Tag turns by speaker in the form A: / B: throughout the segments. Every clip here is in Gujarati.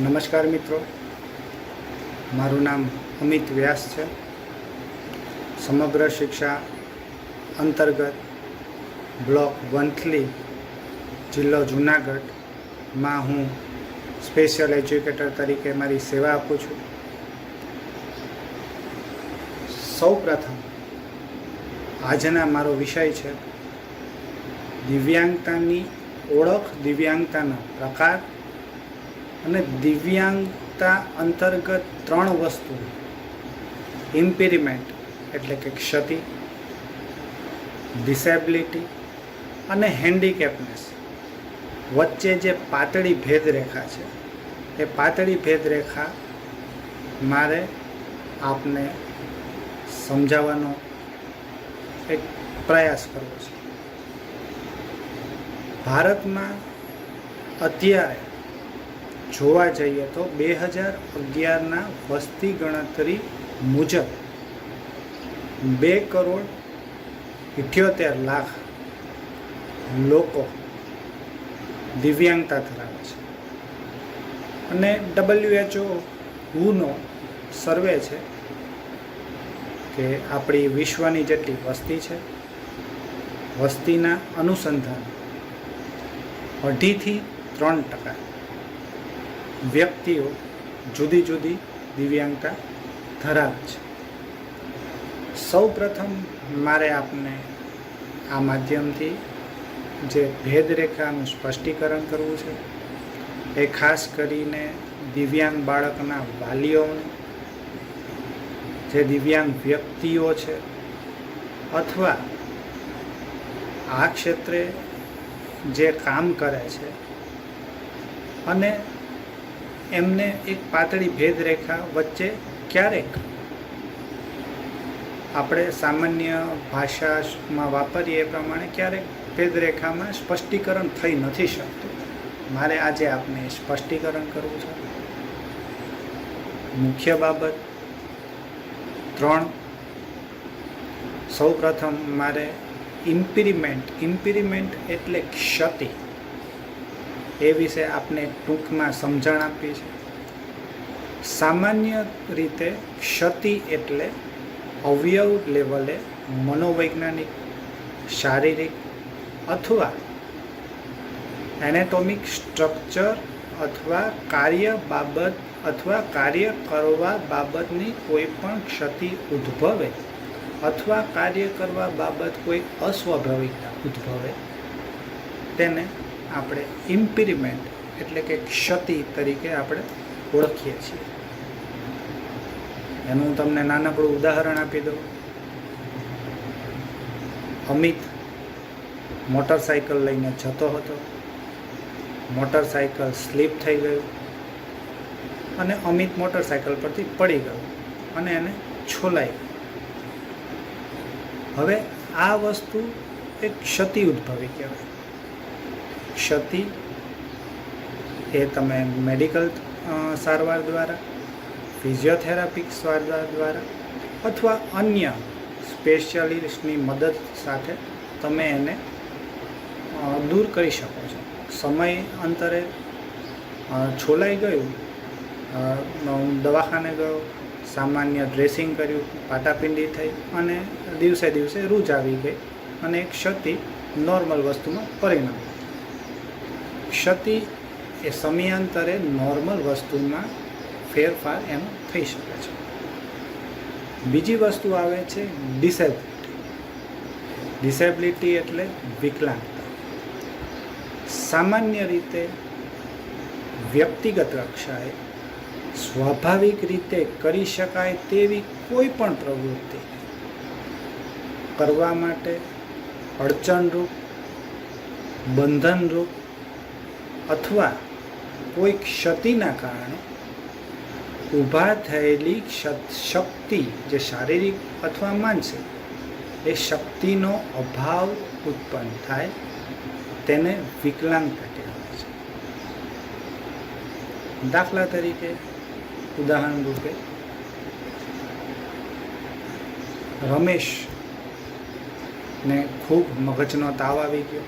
A: નમસ્કાર મિત્રો, મારું નામ અમિત વ્યાસ છે. સમગ્ર શિક્ષા અંતર્ગત બ્લોક વંથલી, જિલ્લો જૂનાગઢમાં હું સ્પેશિયલ એજ્યુકેટર તરીકે મારી સેવા આપું છું. સૌપ્રથમ આજના મારો વિષય છે દિવ્યાંગતાની ઓળખ, દિવ્યાંગતાના પ્રકાર અને દિવ્યાંગતા અંતર્ગત 3 વસ્તુ: ઇમ્પેરિમેન્ટ એટલે કે ક્ષતિ, ડિસેબિલિટી અને હેન્ડીકેપનેસ વચ્ચે જે પાતળી ભેદરેખા છે, એ પાતળી ભેદરેખા મારે આપને સમજાવવાનો એક પ્રયાસ કરવો છે. ભારતમાં અત્યારે જોવા જઈએ તો 2011ના વસ્તી ગણતરી મુજબ 2,78,00,000 લોકો દિવ્યાંગતા ધરાવે છે. અને WHO સર્વે છે કે આપણી વિશ્વની જેટલી વસ્તી છે, વસ્તીના અનુસંધાન 2.5 થી 3% વ્યક્તિઓ જુદી જુદી દિવ્યાંગતા ધરાવે છે. સૌ પ્રથમ મારે આપને આ માધ્યમથી જે ભેદરેખાનું સ્પષ્ટીકરણ કરવું છે, એ ખાસ કરીને દિવ્યાંગ બાળકના વાલીઓને, જે દિવ્યાંગ વ્યક્તિઓ છે અથવા આ ક્ષેત્રે જે કામ કરે છે અને એમને એક પાતળી ભેદરેખા વચ્ચે ક્યારેક આપણે સામાન્ય ભાષામાં વાપરીએ એ પ્રમાણે ક્યારેક ભેદરેખામાં સ્પષ્ટીકરણ થઈ નથી શકતું. મારે આજે આપને સ્પષ્ટીકરણ કરવું છે. મુખ્ય બાબત 3. સૌ પ્રથમ મારે ઇમ્પેરિમેન્ટ એટલે ક્ષતિ, એ વિશે આપને ટૂંકમાં સમજણ આપી છે. સામાન્ય રીતે ક્ષતિ એટલે અવયવ લેવલે મનોવૈજ્ઞાનિક, શારીરિક અથવા એનેટોમિક સ્ટ્રક્ચર અથવા કાર્ય બાબત અથવા કાર્ય કરવા બાબતની કોઈ પણ ક્ષતિ ઉદ્ભવે અથવા કાર્ય કરવા બાબત કોઈ અસ્વાભાવિકતા ઉદ્ભવે તેને આપણે ઇમ્પેરિમેન્ટ એટલે કે ક્ષતિ તરીકે આપણે ઓળખીએ છીએ. એનું હું તમને નાનકડું ઉદાહરણ આપી દઉં. અમિત મોટરસાઇકલ લઈને જતો હતો, મોટરસાઇકલ સ્લીપ થઈ ગયું અને અમિત મોટરસાઇકલ પરથી પડી ગયો અને એને છોલાઈ ગયું. હવે આ વસ્તુ એક ક્ષતિ ઉદ્ભવી કહેવાય. ક્ષતિ એ તમે મેડિકલ સારવાર દ્વારા, ફિઝિયોથેરાપિક સારવાર દ્વારા અથવા અન્ય સ્પેશિયાલિસ્ટની મદદ સાથે તમે એને દૂર કરી શકો છો. સમય અંતરે છોલાઈ ગયું, હું દવાખાને ગયો, સામાન્ય ડ્રેસિંગ કર્યું, પાટાપિંડી થઈ અને દિવસે દિવસે રૂજ આવી ગઈ અને એક ક્ષતિ નોર્મલ વસ્તુમાં પરિણમી. ક્ષતિ એ સમયાંતરે નોર્મલ વસ્તુમાં ફેરફાર એનો થઈ શકે છે. બીજી વસ્તુ આવે છે ડિસેબિલિટી એટલે વિકલાંગતા. સામાન્ય રીતે વ્યક્તિગત કક્ષાએ સ્વાભાવિક રીતે કરી શકાય તેવી કોઈ પણ પ્રવૃત્તિ કરવા માટે અડચણરૂપ, બંધનરૂપ અથવા કોઈ ક્ષતિના કારણે ઊભા થયેલી શક્તિ, જે શારીરિક અથવા માનસિક, એ શક્તિનો અભાવ ઉત્પન્ન થાય તેને વિકલાંગતા કહેવાય છે. દાખલા તરીકે, ઉદાહરણ રૂપે, રમેશને ખૂબ મગજનો તાવ આવી ગયો.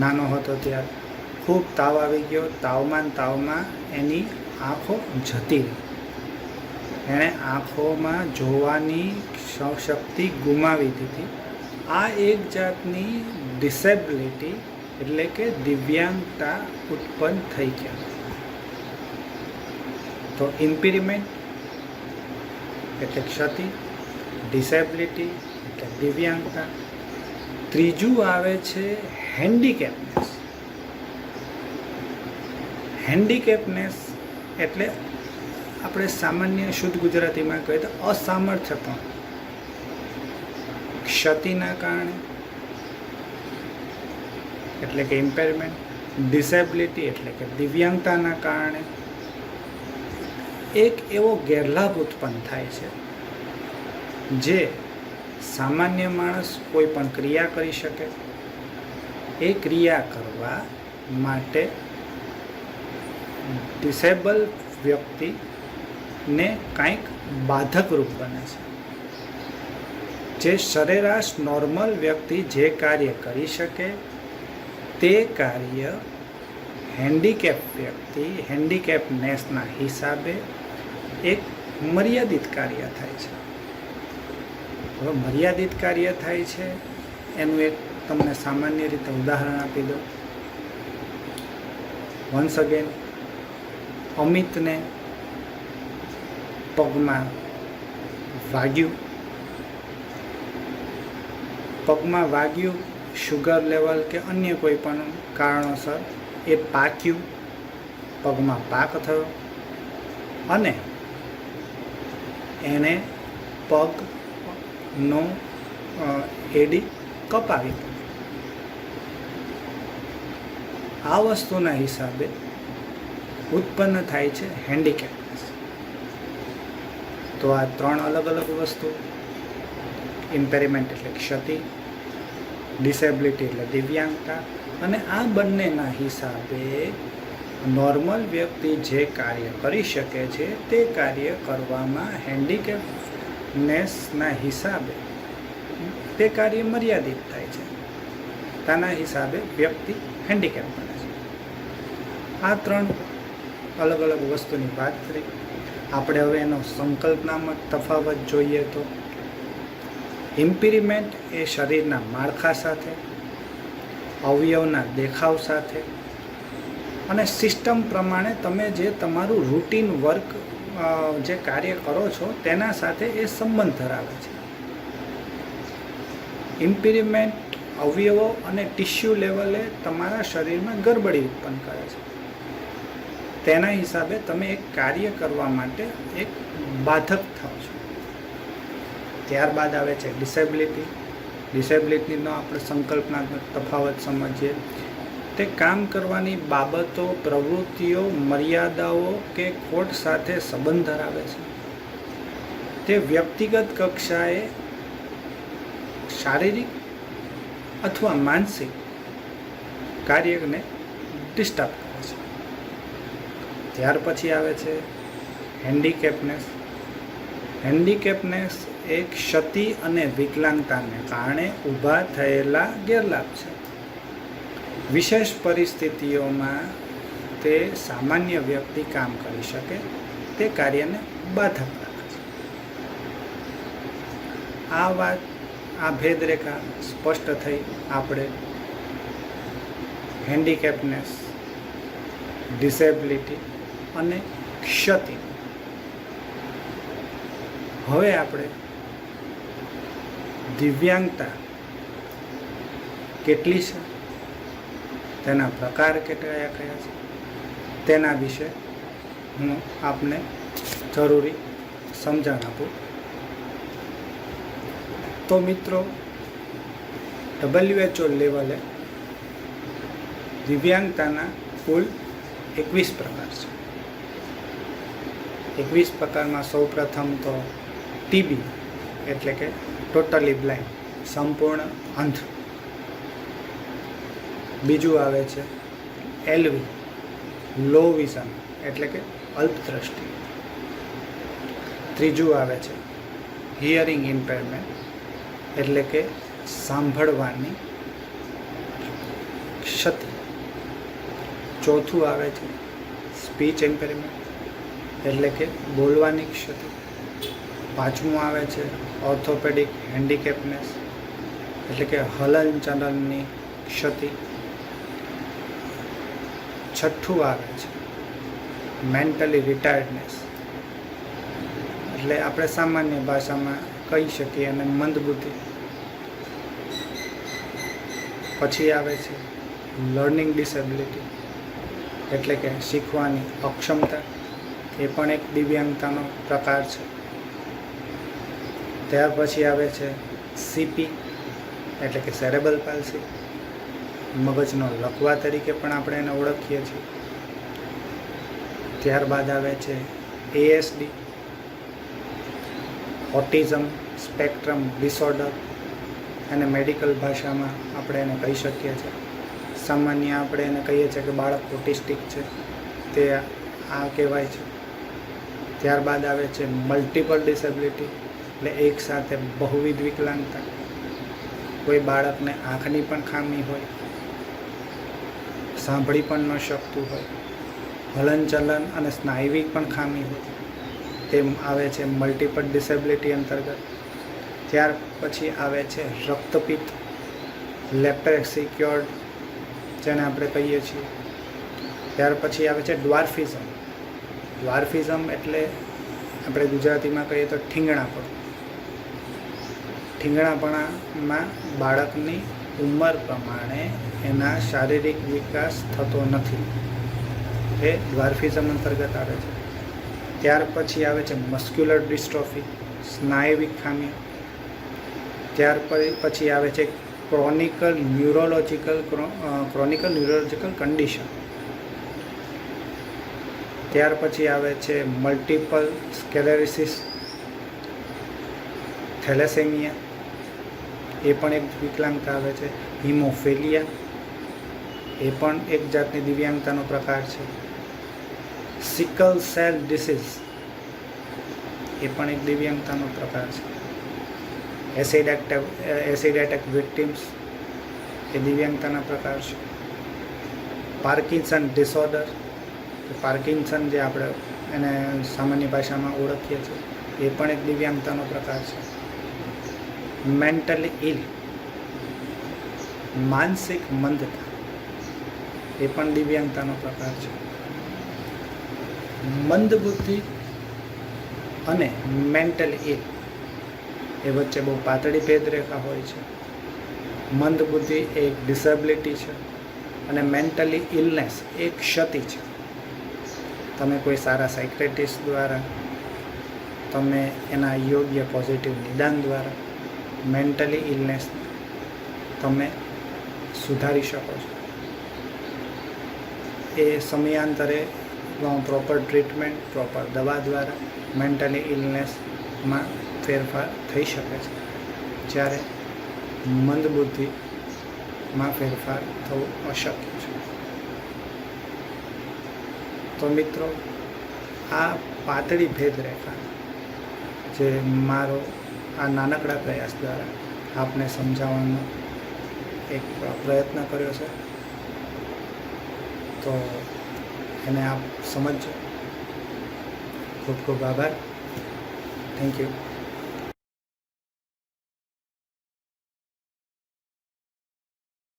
A: નાનો હતો ત્યારે ખૂબ તાવ આવી ગયો. તાવમાં એની આંખો જતી રહી, એણે આંખોમાં જોવાની શક્તિ ગુમાવી દીધી. આ એક જાતની ડિસેબિલિટી એટલે કે દિવ્યાંગતા ઉત્પન્ન થઈ ગયા. તો ઇમ્પેરમેન્ટ એટલે ક્ષતિ, ડિસેબિલિટી એટલે દિવ્યાંગતા. ત્રીજું આવે છે હેન્ડીકેપનેસ. હેન્ડીકેપનેસ એટલે આપણે સામાન્ય શુદ્ધ ગુજરાતીમાં કહીએ તો અસામર્થ્યપણ, ક્ષતિના કારણે એટલે કે ઇમ્પેરમેન્ટ, ડિસેબિલિટી એટલે કે દિવ્યાંગતાના કારણે એક એવો ગેરલાભ ઉત્પન્ન થાય છે જે સામાન્ય માણસ કોઈ પણ ક્રિયા કરી શકે, એ ક્રિયા કરવા માટે ડિસેબલ વ્યક્તિને કંઈક બાધકરૂપ બને છે. જે સરેરાશ નોર્મલ વ્યક્તિ જે કાર્ય કરી શકે તે કાર્ય હેન્ડીકેપ વ્યક્તિ હેન્ડીકેપનેસના હિસાબે એક મર્યાદિત કાર્ય થાય છે. હવે મર્યાદિત કાર્ય થાય છે એનું એક તમને સામાન્ય રીતે ઉદાહરણ આપી દઉં. વન્સ અગેન, અમિતને પગમાં વાગ્યું, શુગર લેવલ કે અન્ય કોઈ પણ કારણોસર એ પાક્યું, પગમાં પાક થયો અને એણે પગનો એડી કપાવી. આ વસ્તુના હિસાબે ઉત્પન્ન થાય છે હેન્ડીકેપનેસ. તો આ ત્રણ અલગ અલગ વસ્તુ, ઇમ્પેરમેન્ટ એટલે ક્ષતિ, ડિસેબિલિટી એટલે દિવ્યાંગતા, અને આ બંનેના હિસાબે નોર્મલ વ્યક્તિ જે કાર્ય કરી શકે છે તે કાર્ય કરવામાં હેન્ડીકેપનેસના હિસાબે તે કાર્ય મર્યાદિત થાય છે. તેના હિસાબે વ્યક્તિ હેન્ડીકેપ બને છે. આ ત્રણ અલગ અલગ વસ્તુની વાત કરી. આપણે હવે એનો સંકલ્પનાત્મક તફાવત જોઈએ તો ઇમ્પેરમેન્ટ એ શરીરના માળખા સાથે, અવયવના દેખાવ સાથે અને સિસ્ટમ પ્રમાણે તમે જે તમારું રૂટીન વર્ક જે કાર્ય કરો છો તેના સાથે એ સંબંધ ધરાવે છે. ઇમ્પેરમેન્ટ અવયવો અને ટિશ્યુ લેવલે તમારા શરીરમાં ગરબડી ઉત્પન્ન કરે છે. તેના હિસાબે તમે એક કાર્ય કરવા માટે એક બાધક થાઓ છો. ત્યારબાદ આવે છે ડિસેબિલિટીનો આપણે સંકલ્પનાત્મક તફાવત સમજીએ. તે કામ કરવાની બાબતો, પ્રવૃત્તિઓ, મર્યાદાઓ કે ખોટ સાથે સંબંધ ધરાવે છે. તે વ્યક્તિગત કક્ષાએ શારીરિક અથવા માનસિક કાર્યને ડિસ્ટર્બ કરે છે. ત્યાર પછી આવે છે હેન્ડીકેપનેસ એ ક્ષતિ અને વિકલાંગતાને કારણે ઊભા થયેલા ગેરલાભ છે. વિશેષ પરિસ્થિતિઓમાં તે સામાન્ય વ્યક્તિ કામ કરી શકે તે કાર્યને બાધક રાખે છે. આ ભેદરેખા સ્પષ્ટ થઈ. આપણે હેન્ડીકેપનેસ, ડિસેબિલિટી અને ક્ષતિ. હવે આપણે દિવ્યાંગતા કેટલી છે, તેના પ્રકાર કયા છે તેના વિશે હું આપને જરૂરી સમજણ આપું. તો મિત્રો, WHO લેવલે દિવ્યાંગતાના કુલ 21 પ્રકાર છે. 21 પ્રકારમાં સૌપ્રથમ તો ટીબી એટલે કે ટોટલી બ્લાઇન્ડ, સંપૂર્ણ અંધ. બીજું આવે છે એલવી, લો વિઝન એટલે કે અલ્પદ્રષ્ટિ. ત્રીજું આવે છે હિયરિંગ ઇમ્પેરમેન્ટ એટલે કે સાંભળવાની ક્ષતિ. ચોથું આવે છે સ્પીચ ઇમ્પેરમેન્ટ એટલે કે બોલવાની ક્ષતિ. પાંચમું આવે છે ઓર્થોપેડિક હેન્ડીકેપનેસ એટલે કે હલનચલનની ક્ષતિ. છઠ્ઠું આવે છે મેન્ટલી રિટાયર્ડનેસ એટલે આપણે સામાન્ય ભાષામાં કહી શકીએ અને મંદબુદ્ધિ. પછી આવે છે લર્નિંગ ડિસેબિલિટી એટલે કે શીખવાની અક્ષમતા. એ પણ એક દિવ્યાંગતાનો પ્રકાર છે. ત્યાર પછી આવે છે સીપી એટલે કે સેરેબલ પાલ્સી, મગજનો લકવા તરીકે પણ આપણે એને ઓળખીએ છીએ. ત્યારબાદ આવે છે એએસડી, ઓટિઝમ સ્પેક્ટ્રમ ડિસઓર્ડર, અને મેડિકલ ભાષામાં આપણે એને કહી શકીએ છીએ. સામાન્ય આપણે એને કહીએ છીએ કે બાળક ઓટિસ્ટિક છે, તે આ કહેવાય છે. ત્યારબાદ આવે છે મલ્ટિપલ ડિસેબિલિટી એટલે એક સાથે બહુવિધ વિકલાંગતા. કોઈ બાળકને આંખની પણ ખામી હોય, સાંભળી પણ ન શકતું હોય, હલનચલન અને સ્નાયુવિક પણ ખામી હોય, તેમ આવે છે મલ્ટિપલ ડિસેબિલિટી અંતર્ગત. ત્યાર પછી આવે છે રક્તપિત્ત, લેપ્રેક્સિક્યોર્ડ જેને આપણે કહીએ છીએ. ત્યાર પછી આવે છે ડ્વાર્ફિઝમ. ડ્વાર્ફિઝમ એટલે આપણે ગુજરાતીમાં કહીએ તો ઠીંગણાપણું. ઠીંગણાપણામાં બાળકની ઉંમર પ્રમાણે એના શારીરિક વિકાસ થતો નથી, એ ડ્વાર્ફિઝમ અંતર્ગત આવે છે. ત્યાર પછી આવે છે મસ્ક્યુલર ડિસ્ટ્રોફી, સ્નાયુવિક ખામી. ત્યાર પછી આવે છે ક્રોનિકલ ન્યુરોલોજિકલ કન્ડિશન. ત્યાર પછી આવે છે મલ્ટિપલ સ્ક્લેરોસિસ, થેલેસેમિયા, એ પણ એક વિકલાંગતા આવે છે. હિમોફિલિયા, એ પણ એક જાતની દિવ્યાંગતાનો પ્રકાર છે. સિકલ સેલ ડિસીઝ, એ પણ એક દિવ્યાંગતાનો પ્રકાર છે. એસિડ એટેક વિક્ટિમ્સ, એ દિવ્યાંગતાના પ્રકાર છે. પાર્કિન્સન ડિસઓર્ડર, પાર્કિન્સન જે આપણે એને સામાન્ય ભાષામાં ઓળખીએ છીએ, એ પણ એક દિવ્યાંગતાનો પ્રકાર છે. મેન્ટલી ઇલ, માનસિક મંદતા, એ પણ દિવ્યાંગતાનો પ્રકાર છે. મંદબુદ્ધિ અને મેન્ટલી ઇલ એ વચ્ચે બહુ પાતળી ભેદરેખા હોય છે. મંદબુદ્ધિ એ એક ડિસેબિલિટી છે અને મેન્ટલી ઇલનેસ એ એક ક્ષતિ છે. તમે કોઈ સારા સાયક્રેટિસ્ટ દ્વારા, તમે એના યોગ્ય પોઝિટિવ નિદાન દ્વારા મેન્ટલી ઇલનેસ તમે સુધારી શકો છો. એ સમયાંતરે પ્રોપર ટ્રીટમેન્ટ, પ્રોપર દવા દ્વારા મેન્ટલી ઇલનેસમાં ફેરફાર થઈ શકે છે, જ્યારે મંદબુદ્ધિમાં ફેરફાર થવું અશક્ય છે. તો મિત્રો, આ પાતળી ભેદરેખા જે મારો આ નાનકડા પ્રયાસ દ્વારા આપને સમજાવવાનો એક પ્રયત્ન કર્યો છે, તો એને આપ સમજજો. ખૂબ ખૂબ આભાર. Thank you.